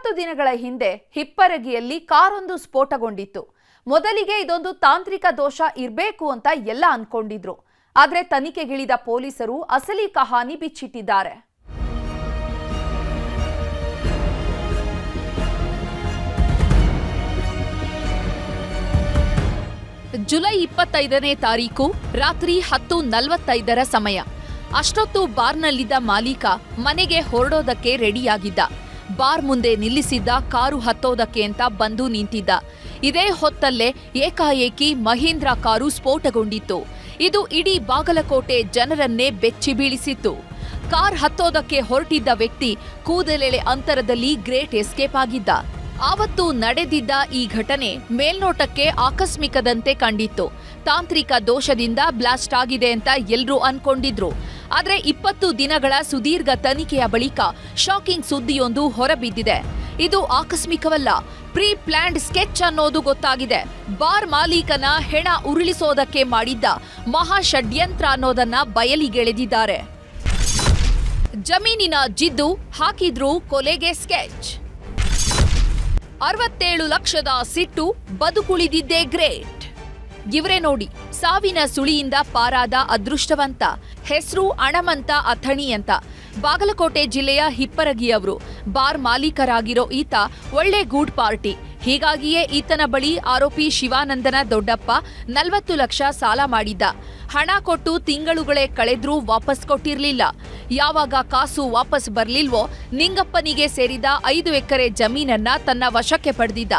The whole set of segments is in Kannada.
20 ದಿನಗಳ ಹಿಂದೆ ಹಿಪ್ಪರಗಿಯಲ್ಲಿ ಕಾರೊಂದು ಸ್ಫೋಟಗೊಂಡಿತ್ತು. ಮೊದಲಿಗೆ ಇದೊಂದು ತಾಂತ್ರಿಕ ದೋಷ ಇರಬೇಕು ಅಂತ ಎಲ್ಲ ಅನ್ಕೊಂಡಿದ್ರು. ಆದರೆ ತನಿಖೆಗಿಳಿದ ಪೊಲೀಸರು ಅಸಲಿ ಕಹಾನಿ ಬಿಚ್ಚಿಟ್ಟಿದ್ದಾರೆ. ಜುಲೈ 25ನೇ ತಾರೀಕು ರಾತ್ರಿ 10:45ರ ಸಮಯ. ಅಷ್ಟೊತ್ತು ಬಾರ್ನಲ್ಲಿದ್ದ ಮಾಲೀಕ ಮನೆಗೆ ಹೊರಡೋದಕ್ಕೆ ರೆಡಿಯಾಗಿದ್ದ. ಬಾರ್ ಮುಂದೆ ನಿಲ್ಲಿಸಿದ್ದ ಕಾರು ಹತ್ತೋದಕ್ಕೆ ಅಂತ ಬಂದು ನಿಂತಿದ್ದ. ಇದೇ ಹೊತ್ತಲ್ಲೇ ಏಕಾಏಕಿ ಮಹೀಂದ್ರ ಕಾರು ಸ್ಫೋಟಗೊಂಡಿತ್ತು. ಇದು ಇಡೀ ಬಾಗಲಕೋಟೆ ಜನರನ್ನೇ ಬೆಚ್ಚಿ ಬೀಳಿಸಿತ್ತು. ಕಾರ್ ಹತ್ತೋದಕ್ಕೆ ಹೊರಟಿದ್ದ ವ್ಯಕ್ತಿ ಕೂದಲೆಳೆ ಅಂತರದಲ್ಲಿ ಗ್ರೇಟ್ ಎಸ್ಕೇಪ್ ಆಗಿದ್ದ. ಆವತ್ತು ನಡೆದಿದ್ದ ಈ ಘಟನೆ ಮೇಲ್ನೋಟಕ್ಕೆ ಆಕಸ್ಮಿಕದಂತೆ ಕಂಡಿತ್ತು. ತಾಂತ್ರಿಕ ದೋಷದಿಂದ ಬ್ಲಾಸ್ಟ್ ಆಗಿದೆ ಅಂತ ಎಲ್ರೂ ಅನ್ಕೊಂಡಿದ್ರು. ಆದ್ರೆ 20 ದಿನಗಳ ಸುದೀರ್ಘ ತನಿಖೆಯ ಬಳಿಕ ಶಾಕಿಂಗ್ ಸುದ್ದಿಯೊಂದು ಹೊರಬಿದ್ದಿದೆ. ಇದು ಆಕಸ್ಮಿಕವಲ್ಲ, ಪ್ರೀ ಪ್ಲಾನ್ಡ್ ಸ್ಕೆಚ್ ಅನ್ನೋದು ಗೊತ್ತಾಗಿದೆ. ಬಾರ್ ಮಾಲೀಕನ ಹೆಣ ಉರುಳಿಸೋದಕ್ಕೆ ಮಾಡಿದ್ದ ಮಹಾ ಷಡ್ಯಂತ್ರ ಅನ್ನೋದನ್ನ ಬಯಲಿಗೆಳೆದಿದ್ದಾರೆ. ಜಮೀನಿನ ಜಿದ್ದು ಹಾಕಿದ್ರು ಕೊಲೆಗೆ ಸ್ಕೆಚ್. 67 ಲಕ್ಷದ ಸಿಟ್ಟು ಬದುಕುಳಿದಿದ್ದೇ ಗ್ರೇಟ್. ಇವರೇ ನೋಡಿ, ಸಾವಿನ ಸುಳಿಯಿಂದ ಪಾರಾದ ಅದೃಷ್ಟವಂತ. ಹೆಸರು ಹಣಮಂತ ಅಥಣಿ ಅಂತ. ಬಾಗಲಕೋಟೆ ಜಿಲ್ಲೆಯ ಹಿಪ್ಪರಗಿಯವರು. ಬಾರ್ ಮಾಲೀಕರಾಗಿರೋ ಈತ ಒಳ್ಳೆ ಗೂಡ್ ಪಾರ್ಟಿ. ಹೀಗಾಗಿಯೇ ಈತನ ಬಳಿ ಆರೋಪಿ ಶಿವಾನಂದನ ದೊಡ್ಡಪ್ಪ 40 ಲಕ್ಷ ಸಾಲ ಮಾಡಿದ್ದ. ಹಣ ಕೊಟ್ಟು ತಿಂಗಳುಗಳೇ ಕಳೆದ್ರೂ ವಾಪಸ್ ಕೊಟ್ಟಿರ್ಲಿಲ್ಲ. ಯಾವಾಗ ಕಾಸು ವಾಪಸ್ ಬರ್ಲಿಲ್ವೋ ನಿಂಗಪ್ಪನಿಗೆ ಸೇರಿದ 5 ಎಕರೆ ಜಮೀನನ್ನ ತನ್ನ ವಶಕ್ಕೆ ಪಡೆದಿದ್ದ.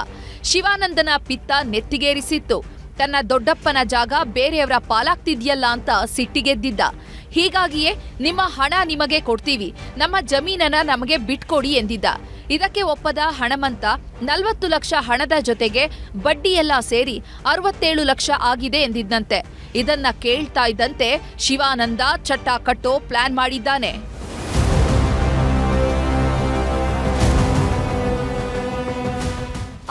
ಶಿವಾನಂದನ ಪಿತ್ತ ನೆತ್ತಿಗೇರಿಸಿತ್ತು. ತನ್ನ ದೊಡ್ಡಪ್ಪನ ಜಾಗ ಬೇರೆಯವರ ಪಾಲಾಗ್ತಿದ್ಯಲ್ಲ ಅಂತ ಸಿಟ್ಟಿಗೆದ್ದಿದ್ದ. ಹೀಗಾಗಿಯೇ ನಿಮ್ಮ ಹಣ ನಿಮಗೆ ಕೊಡ್ತೀವಿ, ನಮ್ಮ ಜಮೀನನ್ನ ನಮಗೆ ಬಿಟ್ಕೊಡಿ ಎಂದಿದ್ದ. ಇದಕ್ಕೆ ಒಪ್ಪದ ಹಣಮಂತ 40 ಲಕ್ಷ ಹಣದ ಜೊತೆಗೆ ಬಡ್ಡಿಯೆಲ್ಲ ಸೇರಿ 67 ಲಕ್ಷ ಆಗಿದೆ ಎಂದಿದ್ದಂತೆ. ಇದನ್ನ ಕೇಳ್ತಾ ಇದ್ದಂತೆ ಶಿವಾನಂದ ಚಟ್ಟ ಕಟ್ಟೋ ಪ್ಲಾನ್ ಮಾಡಿದ್ದಾನೆ.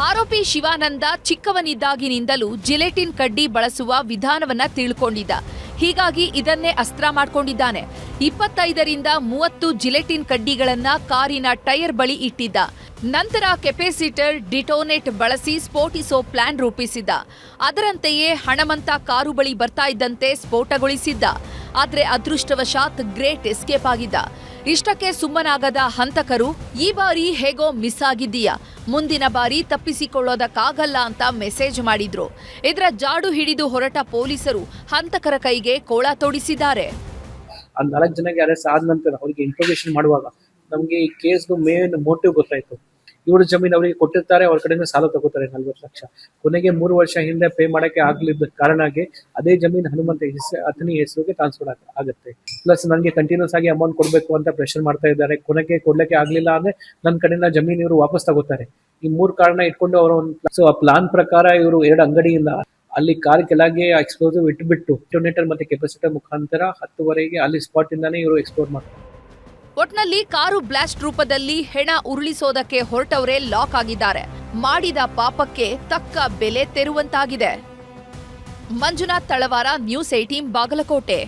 ಆರೋಪಿ ಶಿವಾನಂದ ಚಿಕ್ಕವನಿದ್ದಾಗಿನಿಂದಲೂ ಜಿಲೆಟಿನ್ ಕಡ್ಡಿ ಬಳಸುವ ವಿಧಾನವನ್ನ ತಿಳ್ಕೊಂಡಿದ್ದ. ಹೀಗಾಗಿ ಇದನ್ನೇ ಅಸ್ತ್ರ ಮಾಡ್ಕೊಂಡಿದ್ದಾನೆ. 25ರಿಂದ 30 ಜಿಲೆಟಿನ್ ಕಡ್ಡಿಗಳನ್ನ ಕಾರಿನ ಟೈರ್ ಬಳಿ ಇಟ್ಟಿದ್ದ. ನಂತರ ಕೆಪಾಸಿಟರ್ ಡಿಟೋನೇಟ್ ಬಳಸಿ ಸ್ಫೋಟಿಸೋ ಪ್ಲಾನ್ ರೂಪಿಸಿದ್ದ. ಅದರಂತೆಯೇ ಹಣಮಂತ ಕಾರು ಬಳಿ ಬರ್ತಾ ಇದ್ದಂತೆ ಸ್ಫೋಟಗೊಳಿಸಿದ್ದ. ಆದ್ರೆ ಅದೃಷ್ಟವಶಾತ್ ಗ್ರೇಟ್ ಎಸ್ಕೇಪ್ ಆಗಿದ್ದ. ಇಷ್ಟಕ್ಕೆ ಸುಮ್ಮನಾಗದ ಹಂತಕರು ಈ ಬಾರಿ ಹೇಗೋ ಮಿಸ್ ಆಗಿದ್ದೀಯಾ, ಮುಂದಿನ ಬಾರಿ ತಪ್ಪಿಸಿಕೊಳ್ಳೋದಕ್ಕಾಗಲ್ಲ ಅಂತ ಮೆಸೇಜ್ ಮಾಡಿದ್ರು. ಇದರ ಜಾಡು ಹಿಡಿದು ಹೊರಟ ಪೊಲೀಸರು ಹಂತಕರ ಕೈಗೆ ಕೋಳ ತೊಡಿಸಿದ್ದಾರೆ. 4 ಜನಕ್ಕೆ ಅರೆಸ್ಟ್ ಆದ ನಂತರ ಅವರಿಗೆ ಇಂಟ್ರೋಗೇಷನ್ ಮಾಡುವಾಗ ನಮಗೆ ಈ ಕೇಸ್ದು ಮೇನ್ ಮೋಟಿವ್ ಗೊತ್ತಾಯ್ತು. ಇವರು ಜಮೀನು ಅವರಿಗೆ ಕೊಟ್ಟಿರ್ತಾರೆ, ಅವ್ರ ಕಡೆಯಿಂದ ಸಾಲ ತಗೋತಾರೆ 40 ಲಕ್ಷ. ಕೊನೆಗೆ 3 ವರ್ಷ ಹಿಂದೆ ಪೇ ಮಾಡಕ್ಕೆ ಆಗ್ಲಿದ್ದ ಕಾರಣಕ್ಕೆ ಅದೇ ಜಮೀನು ಹನುಮಂತ ಅಥಣಿ ಹೆಸರಿಗೆ ಟ್ರಾನ್ಸ್ಫರ್ ಆಗುತ್ತೆ. ಪ್ಲಸ್ ನನಗೆ ಕಂಟಿನ್ಯೂಸ್ ಆಗಿ ಅಮೌಂಟ್ ಕೊಡಬೇಕು ಅಂತ ಪ್ರೆಷರ್ ಮಾಡ್ತಾ ಇದ್ದಾರೆ. ಕೊನೆಗೆ ಕೊಡ್ಲಿಕ್ಕೆ ಆಗ್ಲಿಲ್ಲ ಅಂದ್ರೆ ನನ್ನ ಕಡೆಯಿಂದ ಜಮೀನು ಇವರು ವಾಪಸ್ ತಗೋತಾರೆ. ಈ 3 ಕಾರಣ ಇಟ್ಕೊಂಡು ಅವರ ಒಂದು ಪ್ಲಾನ್ ಪ್ರಕಾರ ಇವರು 2 ಅಂಗಡಿಯಿಂದ ಅಲ್ಲಿ ಕಾರ್ ಕೆಳಗೆ ಎಕ್ಸ್ಪ್ಲೋಸಿವ್ ಇಟ್ಬಿಟ್ಟು ಡಿಟೋನೇಟರ್ ಮತ್ತೆ ಕೆಪಾಸಿಟರ್ ಮುಖಾಂತರ 10ವರೆಗೆ ಅಲ್ಲಿ ಸ್ಪಾಟ್ ಇಂದಾನೇ ಇವರು ಎಕ್ಸ್ಪ್ಲೋರ್ ಮಾಡ್ತಾರೆ. ಒಟ್ನಲ್ಲಿ ಕಾರು ಬ್ಲಾಸ್ಟ್ ರೂಪದಲ್ಲಿ ಹೆಣ ಉರುಳಿಸೋದಕ್ಕೆ ಹೊರಟವರೇ ಲಾಕ್ ಆಗಿದ್ದಾರೆ. ಮಾಡಿದ ಪಾಪಕ್ಕೆ ತಕ್ಕ ಬೆಲೆ ತೆರುವಂತಾಗಿದೆ. ಮಂಜುನಾಥ್ ತಳವಾರ, ನ್ಯೂಸ್ 18 ಬಾಗಲಕೋಟೆ.